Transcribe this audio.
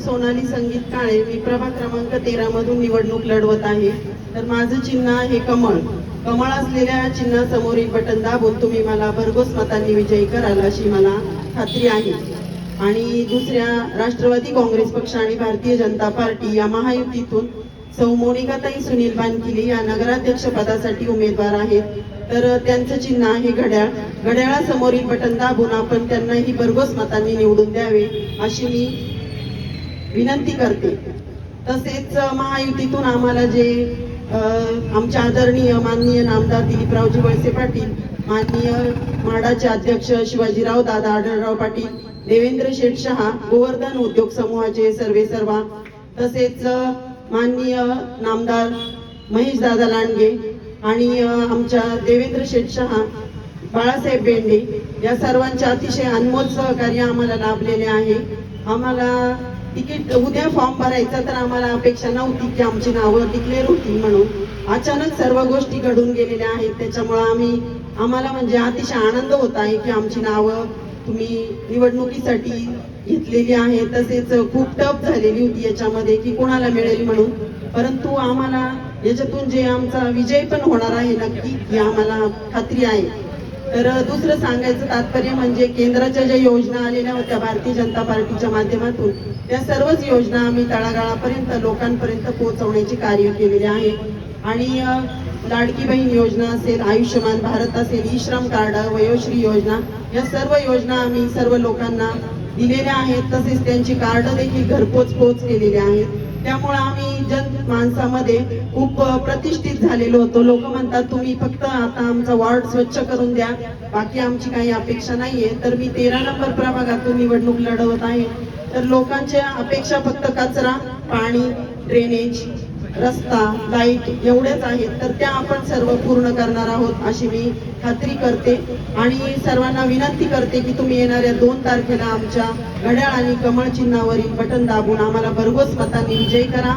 सोनाली संगीत काळे, मी प्रभाग क्रमांक 13 मधून निवडणूक लढवत आहे। तर माझं चिन्ह आहे कमळ। कमळ असलेल्या चिन्हासमोरील बटन दाबून तुम्ही मला भरघोस मतांनी विजयी कराल अशी मला खात्री आहे। आणि दुसऱ्या राष्ट्रवादी काँग्रेस पक्ष आणि भारतीय जनता पार्टी या महायुतीतून सौ मोनिकाताई सुनील बानकिले या नगराध्यक्ष पदासाठी उमेदवार आहेत। तर त्यांचं चिन्ह आहे घड्याळ। घड्याळासमोरील बटन दाबून आपण त्यांनाही भरघोस मतांनी निवडून द्यावे अशी मी विनंती करते। तसेच महायुतीतून आम्हाला जे आमचे आदरणीय माननीय नामदार दिलीपरावजी वळसे पाटील, माननीय माडाचे अध्यक्ष शिवाजीराव दादा आढळराव पाटील, देवेंद्र शेठ शहा, गोवर्धन उद्योग समूहाचे सर्वेसर्वा, तसेच माननीय नामदार महेश दादा लांडगे आणि आमच्या देवेंद्र शेठ शहा, बाळासाहेब बेंडे या सर्वांचे अतिशय अनमोल सहकार्य आम्हाला लाभलेले आहे। आम्हाला तिकीट उद्या फॉर्म भरायचा तर आम्हाला अपेक्षा नव्हती की आमची नावं डिक्लेअर होतील म्हणून। अचानक सर्व गोष्टी घडून गेलेल्या आहेत, त्याच्यामुळे आम्हाला म्हणजे अतिशय आनंद होत आहे की आमची नावं तुम्ही निवडणुकीसाठी घेतलेली आहे। तसेच खूप टफ झालेली होती याच्यामध्ये की कोणाला मिळेल म्हणून, परंतु आम्हाला याच्यातून जे आमचा विजय पण होणार आहे नक्की ही आम्हाला खात्री आहे। तर दुसरं सांगायचं तात्पर्य म्हणजे केंद्राच्या ज्या योजना आलेल्या होत्या भारतीय जनता पार्टीच्या माध्यमातून, त्या सर्वच योजना आम्ही तळागाळापर्यंत लोकांपर्यंत पोहोचवण्याचे कार्य केलेले आहे। आणि लाडकी बहीण योजना असेल, आयुष्यमान भारत असेल, ई श्रम कार्ड, वयोश्री योजना या सर्व योजना आम्ही सर्व लोकांना दिलेल्या आहेत। तसेच त्यांची कार्ड देखील घरपोच केलेले आहेत। त्यामुळे आम्ही जनमानसामध्ये खूप प्रतिष्ठित झालेलो होतो। लोक म्हणतात तुम्ही फक्त आता आमचा वॉर्ड स्वच्छ करून द्या, बाकी आमची काही अपेक्षा नाहीये। तर मी 13 नंबर प्रभागातून निवडणूक लढवत आहे। तर लोकांच्या अपेक्षा फक्त कचरा, पाणी, ड्रेनेज, रस्ता, लाईट एवढेच आहेत, तर त्या आपण सर्व पूर्ण करणार आहोत अशी मी खात्री करते। आणि सर्वांना विनंती करते की तुम्ही येणाऱ्या 2 तारखेला आमच्या घड्याळ आणि कमळ चिन्हावरील बटन दाबून आम्हाला भरघोस मतांनी विजयी करा।